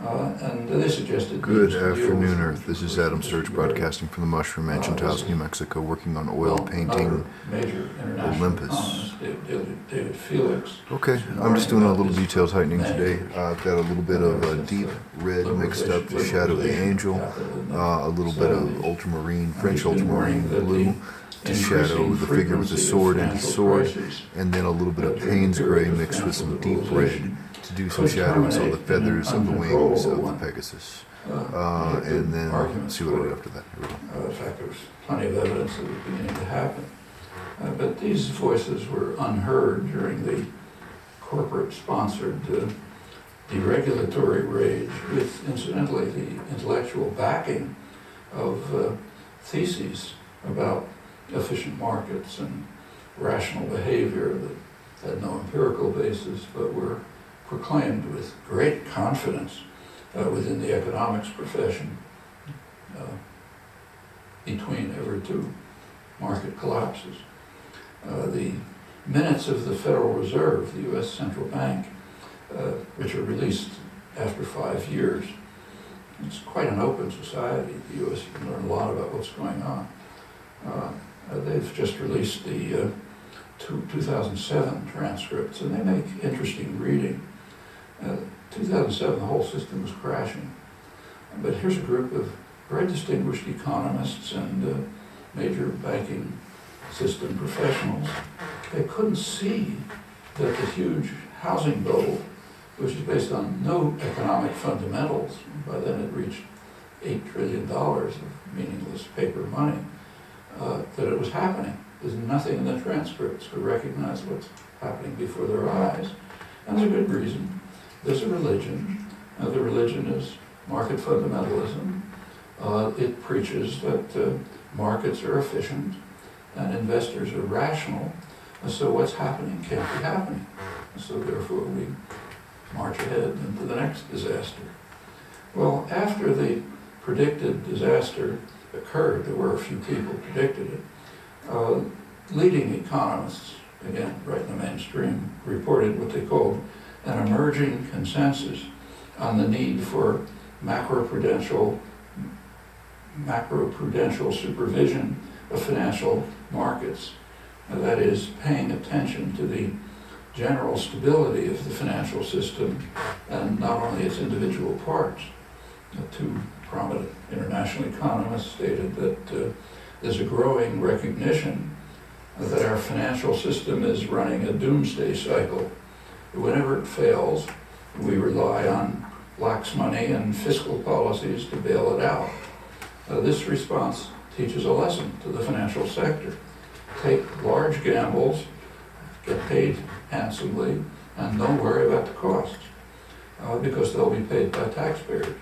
And they suggested... Good afternoon, Earth. This is Adam Sturch broadcasting from the Mushroom Mansion House, New Mexico, working on oil painting Olympus. David Felix. Okay, I'm just doing a little detail tightening today. I've got a little bit of a deep red mixed up to shadow the angel, a little bit of ultramarine, French ultramarine blue to shadow the figure with the sword and his sword, and then a little bit of Payne's gray mixed with some deep red to do some shadows on the feathers of the wings of the Pegasus. And then see what I do after that. Here we go. In fact, there was plenty of evidence that it was beginning to happen. But these voices were unheard during the corporate-sponsored deregulatory rage, with, incidentally, the intellectual backing of theses about efficient markets and rational behavior that had no empirical basis, but were proclaimed with great confidence within the economics profession between every two market collapses. The minutes of the Federal Reserve, the U.S. Central Bank, which are released after 5 years. It's quite an open society. The U.S. You can learn a lot about what's going on. They've just released the 2007 transcripts, and they make interesting reading. 2007, the whole system was crashing. But here's a group of very distinguished economists and major banking system professionals. They couldn't see that the huge housing bubble, which is based on no economic fundamentals, by then it reached $8 trillion of meaningless paper money, that it was happening. There's nothing in the transcripts to recognize what's happening before their eyes. And there's a good reason. There's a religion. The religion is market fundamentalism. It preaches that markets are efficient and investors are rational. And so what's happening can't be happening. And so therefore we march ahead into the next disaster. Well, after the predicted disaster occurred, there were a few people who predicted it, leading economists, again, right in the mainstream, reported what they called an emerging consensus on the need for macroprudential supervision of financial markets. That is, paying attention to the general stability of the financial system and not only its individual parts. Two prominent international economists stated that there's a growing recognition that our financial system is running a doomsday cycle. Whenever it fails, we rely on lax money and fiscal policies to bail it out. This response teaches a lesson to the financial sector. Take large gambles, get paid handsomely, and don't worry about the costs, because they'll be paid by taxpayers.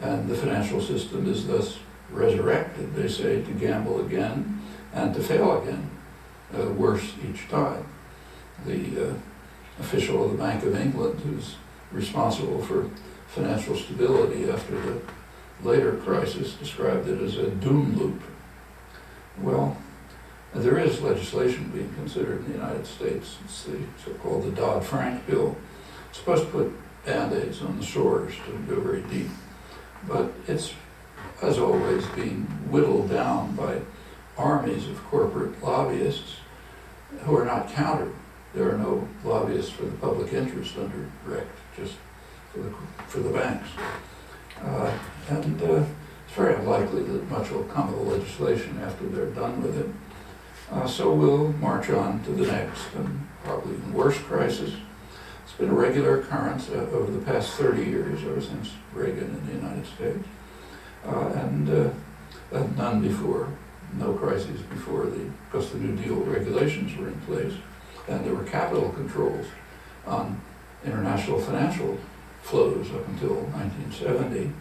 And the financial system is thus resurrected, they say, to gamble again and to fail again, worse each time. The official of the Bank of England, who's responsible for financial stability after the later crisis, described it as a doom loop. Well, there is legislation being considered in the United States. It's the so-called the Dodd-Frank bill. It's supposed to put Band-Aids on the sores to go very deep. But it's, as always, being whittled down by armies of corporate lobbyists who are not countered. There are no lobbyists for the public interest under RECT, just for the banks. And it's very unlikely that much will come of the legislation after they're done with it. So we'll march on to the next and probably even worse crisis. It's been a regular occurrence over the past 30 years, ever since Reagan in the United States. And none before, no crises before, because the New Deal regulations were in place, and there were capital controls on international financial flows up until 1970,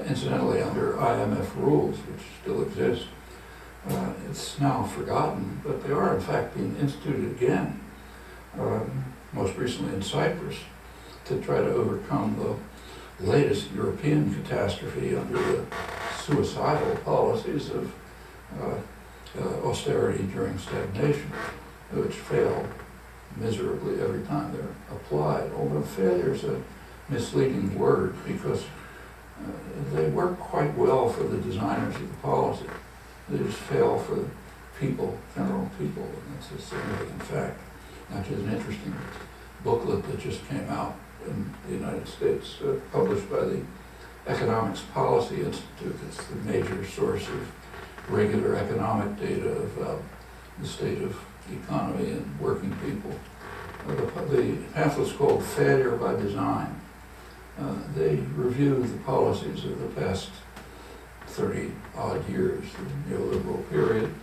incidentally under IMF rules, which still exist. It's now forgotten, but they are in fact being instituted again, most recently in Cyprus, to try to overcome the latest European catastrophe under the suicidal policies of austerity during stagnation, which fail miserably every time they're applied. Although failure is a misleading word because they work quite well for the designers of the policy. They just fail for the people, general people, and that's a significant fact. Actually, there's an interesting booklet that just came out in the United States, published by the Economics Policy Institute. It's the major source of regular economic data of the state of the economy and working people. The pamphlet's called Failure by Design. They review the policies of the past 30-odd years, the neoliberal period,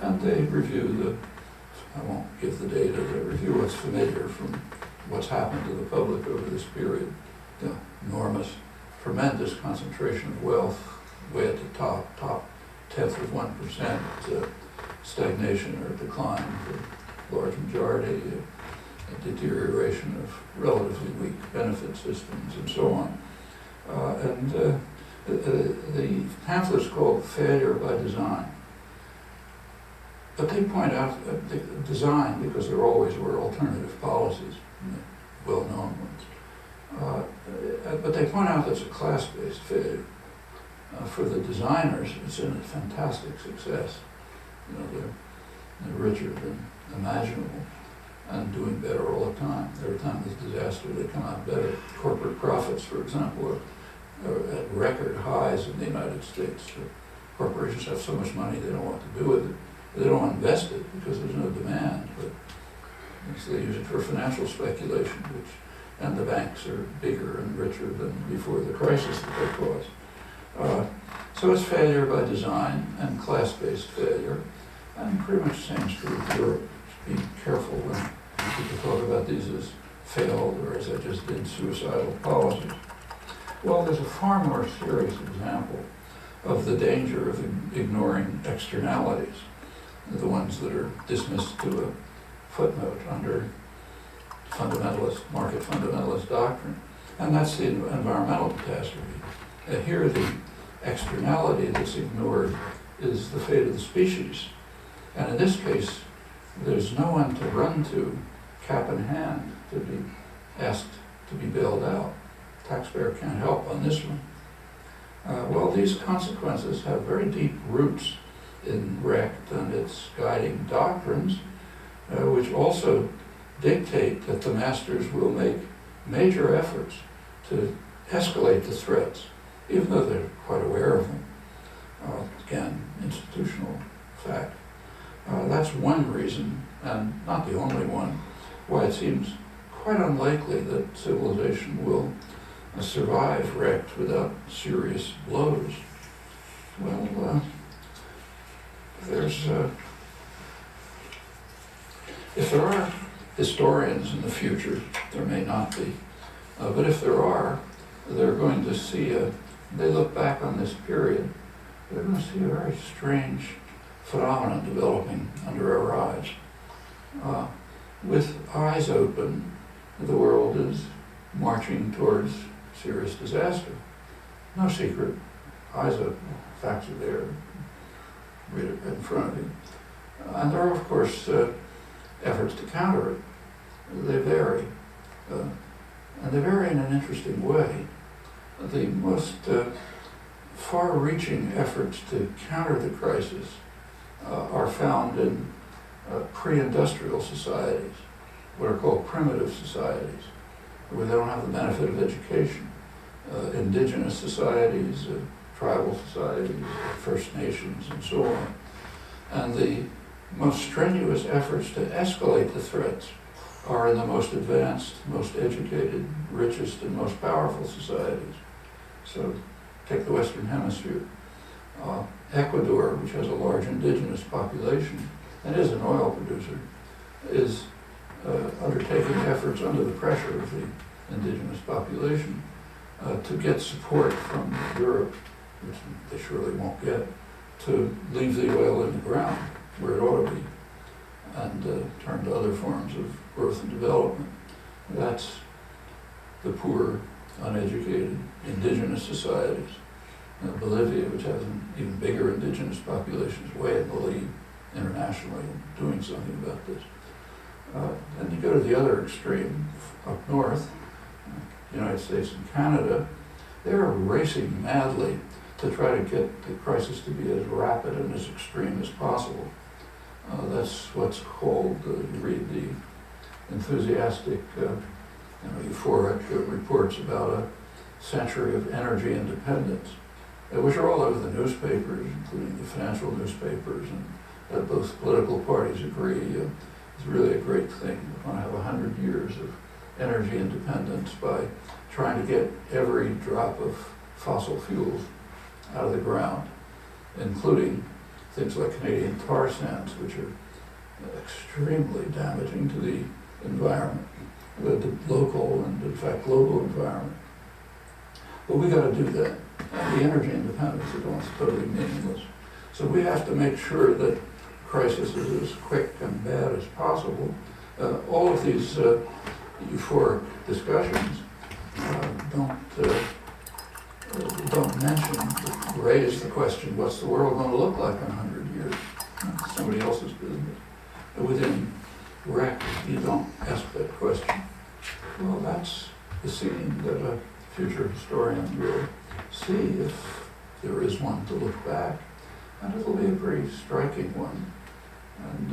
and they review I won't give the data, they review what's familiar from what's happened to the public over this period. The enormous, tremendous concentration of wealth, way at the top tenth of 1%, stagnation or decline for the large majority, a deterioration of relatively weak benefit systems, and so on. The pamphlet's called Failure by Design. But they point out design, because there always were alternative policies, well-known ones. But they point out that it's a class-based failure. For the designers, it's a fantastic success. You know, they're richer than imaginable and doing better all the time. Every time there's disaster, they come out better. Corporate profits, for example, are at record highs in the United States. Corporations have so much money they don't know what to do with it. They don't invest it because there's no demand, but so they use it for financial speculation, and the banks are bigger and richer than before the crisis that they caused. So it's failure by design and class-based failure, and pretty much the same is true of Europe. Just be careful when people talk about these as failed or, as I just did, suicidal policies. Well, there's a far more serious example of the danger of ignoring externalities, the ones that are dismissed to a footnote under market fundamentalist doctrine, and that's the environmental catastrophe. Here, the externality that's ignored is the fate of the species, and in this case, there's no one to run to, cap in hand, to be asked to be bailed out. Taxpayer can't help on this one. Well, these consequences have very deep roots in Recht and its guiding doctrines, which also dictate that the masters will make major efforts to escalate the threats, even though they're quite aware of them. Again, institutional fact. That's one reason, and not the only one, why it seems quite unlikely that civilization will survive Recht without serious blows. Well, if there are historians in the future, there may not be, but if there are, they're going to see they look back on this period, they're going to see a very strange phenomenon developing under our eyes. With eyes open, the world is marching towards serious disaster. No secret, eyes open, facts are there, read it in front of you. And there are, of course, efforts to counter it. They vary. And they vary in an interesting way. The most far-reaching efforts to counter the crisis are found in pre-industrial societies, what are called primitive societies, where they don't have the benefit of education. Indigenous societies, tribal societies, First Nations, and so on. And the most strenuous efforts to escalate the threats are in the most advanced, most educated, richest, and most powerful societies. So take the Western Hemisphere. Ecuador, which has a large indigenous population and is an oil producer, is undertaking efforts under the pressure of the indigenous population to get support from Europe, which they surely won't get, to leave the oil in the ground where it ought to be and turn to other forms of growth and development. That's the poor, uneducated, indigenous societies. Bolivia, which has an even bigger indigenous population, is way in the lead internationally in doing something about this. Then you go to the other extreme, up north, the United States and Canada, they're racing madly to try to get the crisis to be as rapid and as extreme as possible. That's what's called, you read the enthusiastic, euphoric reports about a century of energy independence, which are all over the newspapers, including the financial newspapers, and both political parties agree it's really a great thing. We're going to have 100 years of energy independence by trying to get every drop of fossil fuels out of the ground, including things like Canadian tar sands, which are extremely damaging to the environment, the local and, in fact, global environment. But we got to do that. And the energy independence is totally meaningless. So we have to make sure that crisis is as quick and bad as possible. All of these euphoric discussions don't raise the question, what's the world going to look like in 100 years? That's somebody else's business. Within REC, you don't ask that question. Well, that's the scene that a future historian will see if there is one to look back. And it'll be a pretty striking one. And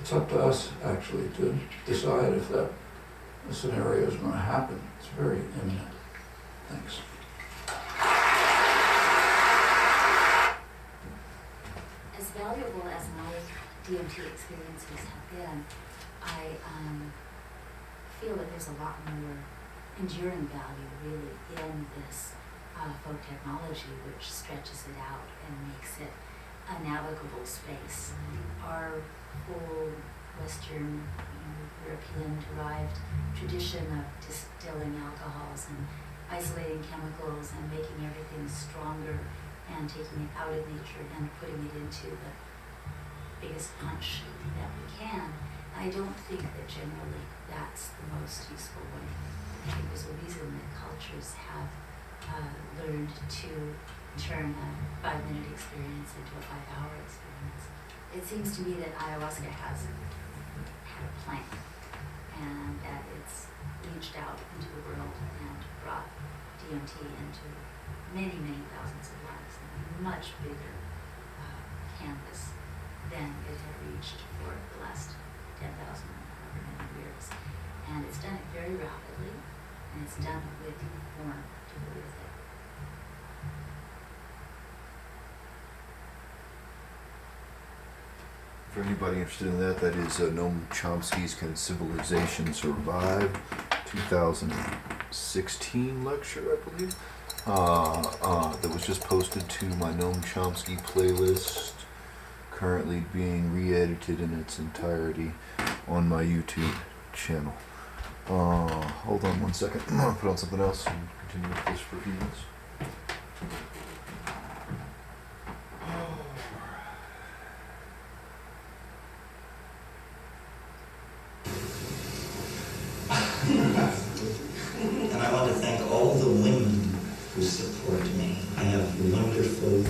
it's up to us, actually, to decide if that scenario is going to happen. It's very imminent. Thanks. As valuable as my DMT experiences have been, I feel that there's a lot more enduring value, really, in this folk technology, which stretches it out and makes it a navigable space. Our whole Western, European-derived tradition of distilling alcohols and isolating chemicals and making everything stronger and taking it out of nature and putting it into the biggest punch that we can. I don't think that generally that's the most useful way. I think there's a reason that cultures have learned to turn a 5-minute experience into a 5-hour experience. It seems to me that ayahuasca has had a plan, and that it's reached out into the world and brought DMT into many, many thousands of lives and a much bigger canvas than it had reached for the last 10,000 or however many years. And it's done it very rapidly, and it's done it with more to go with it. For anybody interested in that, that is Noam Chomsky's Can Civilization Survive? 2016 lecture, I believe. That was just posted to my Noam Chomsky playlist, currently being re-edited in its entirety on my YouTube channel. Hold on one second. I'm going to put on something else and continue with this for a few minutes. And I want to thank all the women who support me. I have wonderful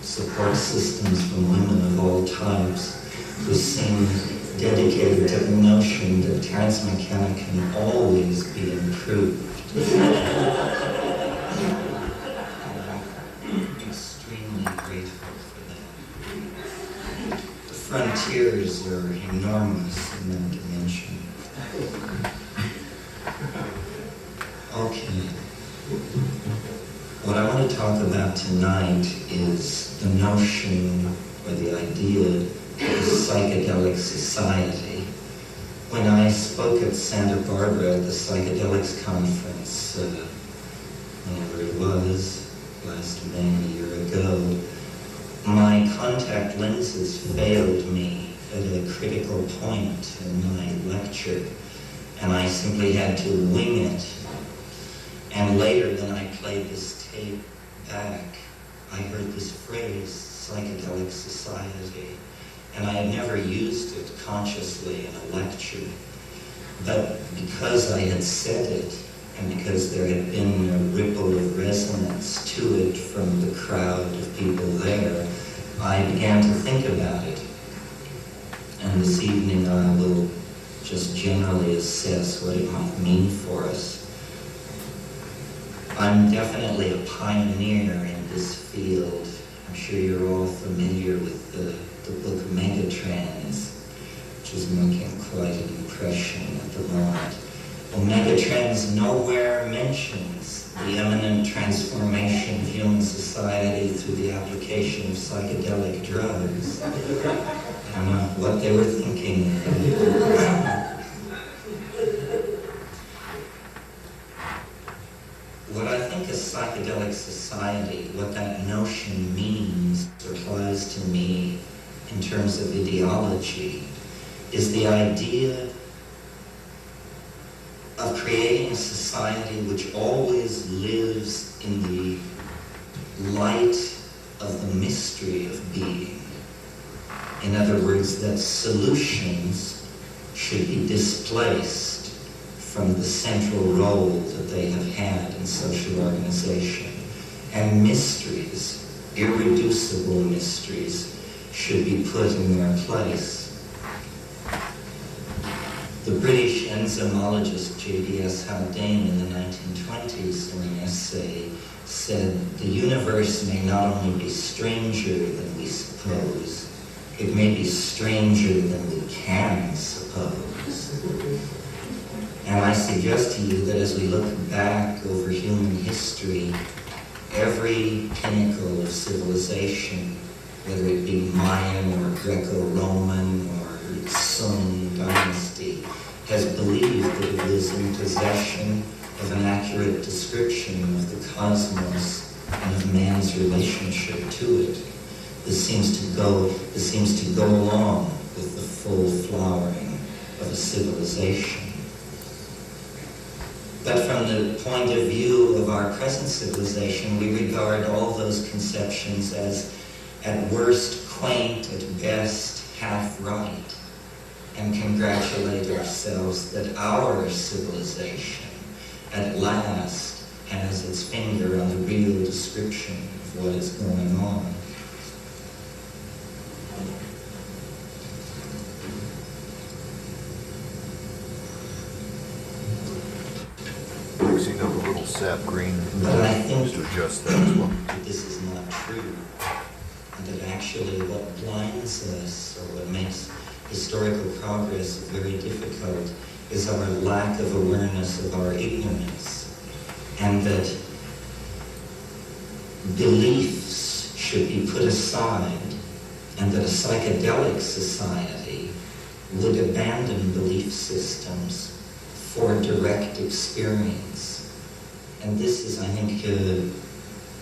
support systems from women of all types who seem dedicated to the notion that Terence McKenna can always be improved. I'm extremely grateful for that. The frontiers are enormous in that dimension. Okay. What I want to talk about tonight is the notion or the idea of psychedelic society. When I spoke at Santa Barbara at the Psychedelics Conference, whenever it was, last May, a year ago, my contact lenses failed me at a critical point in my lecture, and I simply had to wing it. And later, when I played this tape back, I heard this phrase, psychedelic society, and I had never used it consciously in a lecture. But because I had said it, and because there had been a ripple of resonance to it from the crowd of people there, I began to think about it. And this evening I will just generally assess what it might mean for us. I'm definitely a pioneer in this field. I'm sure you're all familiar with the book Megatrends, which is making quite an impression at the moment. Well, Megatrends nowhere mentions the imminent transformation of human society through the application of psychedelic drugs. I don't know what they were thinking. What I think a psychedelic society, what that notion means or applies to me in terms of ideology, is the idea of creating a society which always lives in the light of the mystery of being. In other words, that solutions should be displaced from the central role that they have had in social organization. And mysteries, irreducible mysteries, should be put in their place. The British enzymologist J.D.S. Haldane in the 1920s, in an essay, said, "The universe may not only be stranger than we suppose, it may be stranger than we can suppose." And I suggest to you that as we look back over human history, every pinnacle of civilization, whether it be Mayan or Greco-Roman or Sung dynasty, has believed that it was in possession of an accurate description of the cosmos and of man's relationship to it. This seems to go along with the full flowering of a civilization. But from the point of view of our present civilization, we regard all those conceptions as, at worst, quaint, at best, half right, and congratulate ourselves that our civilization at last has its finger on the real description of what is going on. Mixing up a little sap green But I think to adjust that as well. that this is not true, and that actually what blinds us or what makes historical progress very difficult is our lack of awareness of our ignorance, and that beliefs should be put aside, and that a psychedelic society would abandon belief systems for direct experience. And this is, I think,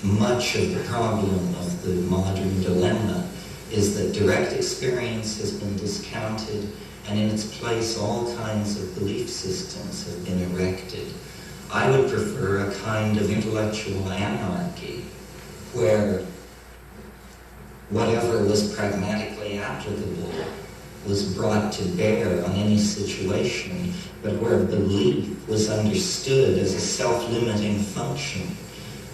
much of the problem of the modern dilemma, is that direct experience has been discounted, and in its place all kinds of belief systems have been erected. I would prefer a kind of intellectual anarchy, where whatever was pragmatically applicable was brought to bear on any situation, but where belief was understood as a self-limiting function.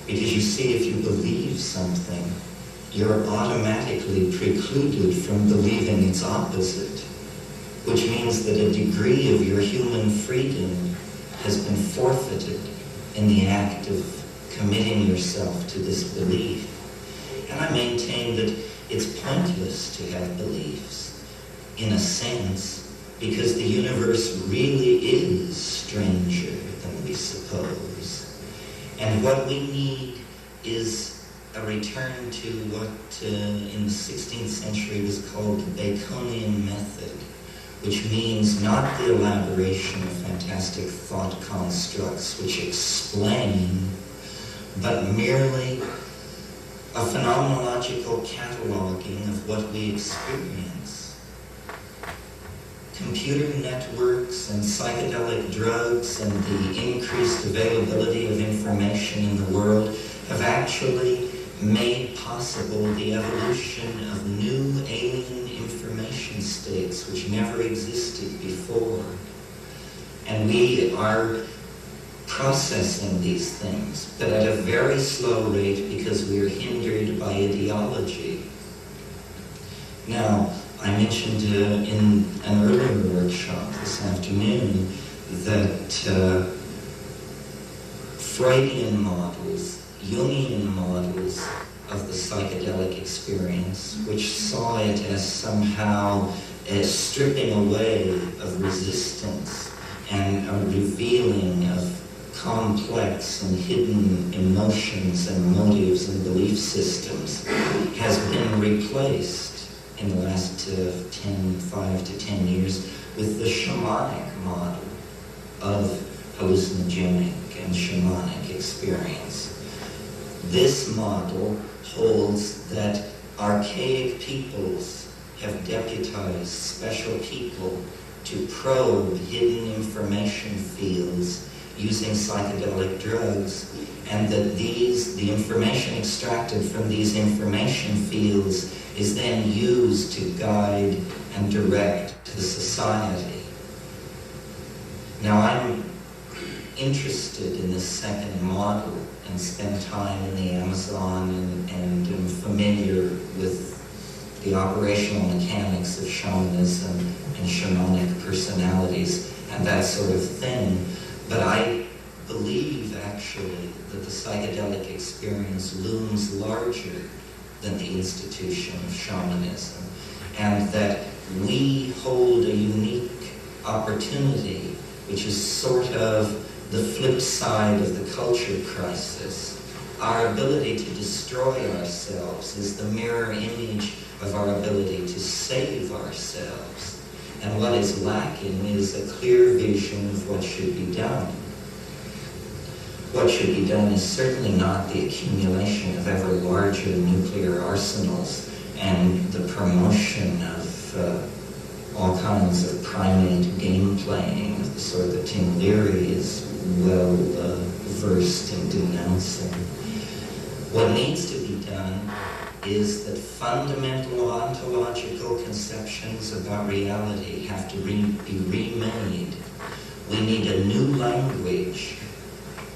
Because you see, if you believe something, you're automatically precluded from believing its opposite, which means that a degree of your human freedom has been forfeited in the act of committing yourself to this belief. And I maintain that it's pointless to have beliefs, in a sense, because the universe really is stranger than we suppose. And what we need is a return to what in the 16th century was called the Baconian method, which means not the elaboration of fantastic thought constructs which explain, but merely a phenomenological cataloging of what we experience. Computer networks and psychedelic drugs and the increased availability of information in the world have actually made possible the evolution of new alien information states which never existed before. And we are processing these things, but at a very slow rate because we are hindered by ideology. Now, I mentioned in an earlier workshop this afternoon that Freudian models, Jungian models of the psychedelic experience, which saw it as somehow a stripping away of resistance and a revealing of complex and hidden emotions and motives and belief systems, has been replaced in the last 5 to 10 years with the shamanic model of hallucinogenic and shamanic experience. This model holds that archaic peoples have deputized special people to probe hidden information fields using psychedelic drugs, and that the information extracted from these information fields is then used to guide and direct the society. Now, I'm interested in this second model and spend time in the Amazon and am familiar with the operational mechanics of shamanism and shamanic personalities and that sort of thing. But I believe, actually, that the psychedelic experience looms larger than the institution of shamanism, and that we hold a unique opportunity, which is sort of the flip side of the culture crisis. Our ability to destroy ourselves is the mirror image of our ability to save ourselves. And what is lacking is a clear vision of what should be done. What should be done is certainly not the accumulation of ever larger nuclear arsenals and the promotion of all kinds of primate game playing of the sort that Tim Leary is well versed in denouncing. What needs to be done is that fundamental ontological conceptions about reality have to be remade. We need a new language,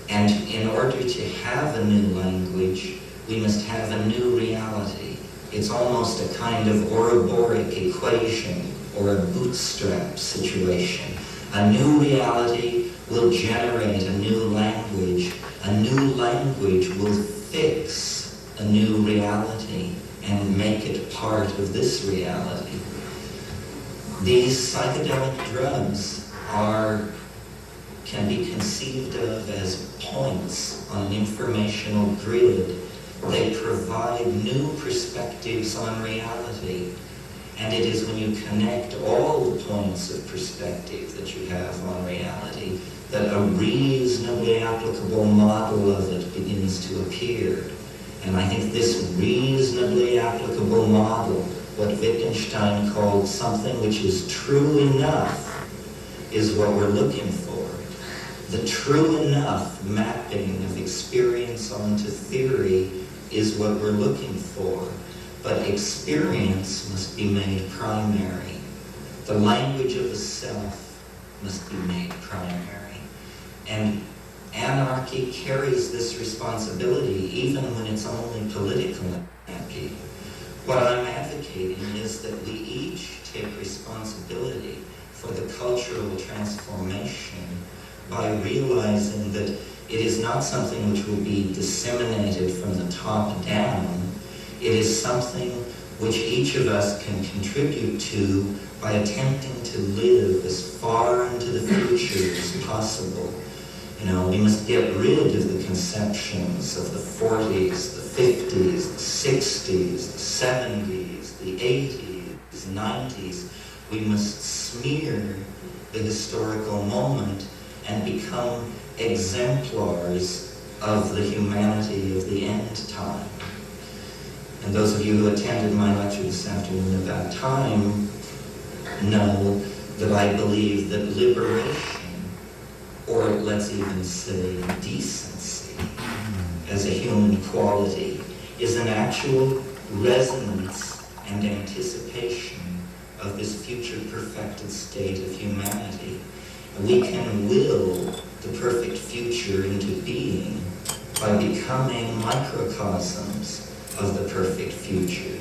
and in order to have a new language, we must have a new reality. It's almost a kind of Ouroboros equation or a bootstrap situation. A new reality will generate a new language. A new language will fix a new reality and make it part of this reality. These psychedelic drugs can be conceived of as points on an informational grid. They provide new perspectives on reality. And it is when you connect all the points of perspective that you have on reality that a reasonably applicable model of it begins to appear. And I think this reasonably applicable model, what Wittgenstein called something which is true enough, is what we're looking for. The true enough mapping of experience onto theory is what we're looking for. But experience must be made primary. The language of the self must be made primary. And anarchy carries this responsibility even when it's only political anarchy. What I'm advocating is that we each take responsibility for the cultural transformation by realizing that it is not something which will be disseminated from the top down. It is something which each of us can contribute to by attempting to live as far into the future as possible. You know, we must get rid of the conceptions of the 40s, the 50s, the 60s, the 70s, the 80s, the 90s. We must smear the historical moment and become exemplars of the humanity of the end time. And those of you who attended my lecture this afternoon about time know that I believe that liberation, or let's even say decency, as a human quality, is an actual resonance and anticipation of this future perfected state of humanity. We can will the perfect future into being by becoming microcosms of the perfect future.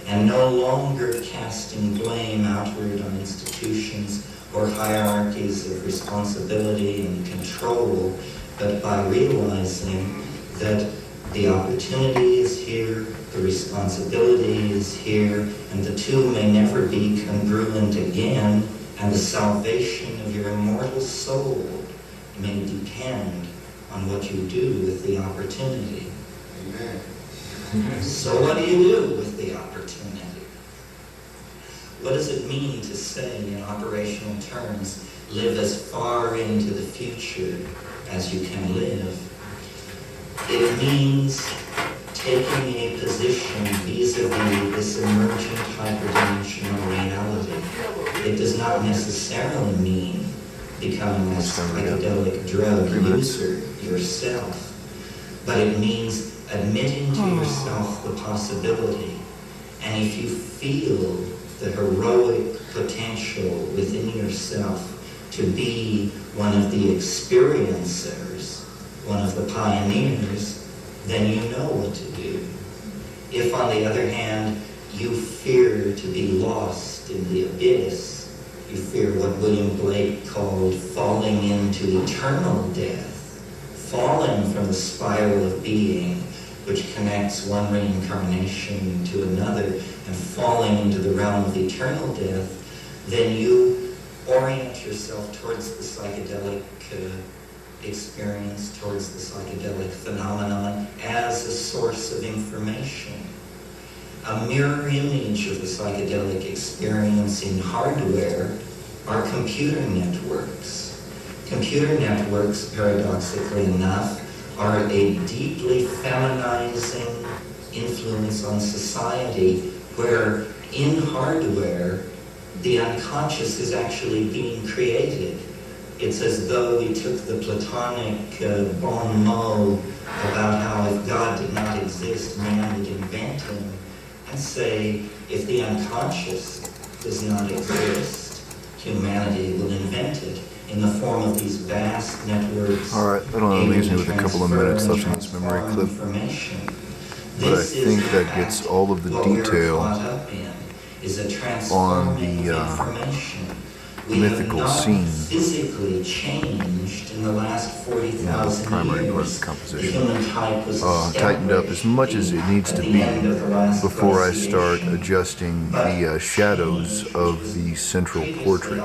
and no longer casting blame outward on institutions or hierarchies of responsibility and control, but by realizing that the opportunity is here, the responsibility is here, and the two may never be congruent again, and the salvation of your immortal soul may depend on what you do with the opportunity. Amen. So what do you do with the opportunity? What does it mean to say in operational terms, live as far into the future as you can live? It means taking a position vis-a-vis this emergent hyperdimensional reality. It does not necessarily mean becoming a psychedelic drug user yourself, but it means admitting to yourself the possibility. And if you feel the heroic potential within yourself to be one of the experiencers, one of the pioneers, then you know what to do. If, on the other hand, you fear to be lost in the abyss, you fear what William Blake called falling into eternal death, falling from the spiral of being, which connects one reincarnation to another, and falling into the realm of eternal death, then you orient yourself towards the psychedelic experience, towards the psychedelic phenomenon as a source of information. A mirror image of the psychedelic experience in hardware are computer networks. Computer networks, paradoxically enough, are a deeply feminizing influence on society, where in hardware, the unconscious is actually being created. It's as though we took the Platonic bon mot about how if God did not exist, man would invent him, and say, if the unconscious does not exist, humanity will invent it in the form of these vast networks. All right, that only leaves me with a couple of minutes left in this memory clip, but I think that gets all of the detail on the mythical scene, physically changed in the last 40,000 the primary part of years. the composition, The human type was tightened up as much as it needs to be before I start adjusting the shadows of the central portrait.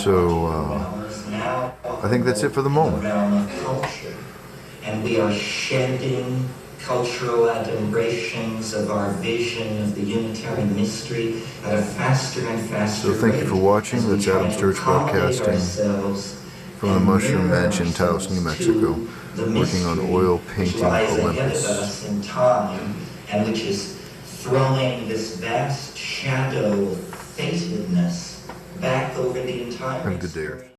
So I think that's it for the moment. And we are shedding cultural adumbrations of our vision of the unitary mystery at a faster and faster So thank you rate for watching. as we That's try Adam to Sturch accommodate broadcasting ourselves from the and Mushroom mirror Mansion, Taos, New ourselves Mexico, to the working on mystery oil which painting lies ahead of Olympus. us in time, and which is throwing this vast shadow of fatedness back over the entire Have a good day, Earth. experience.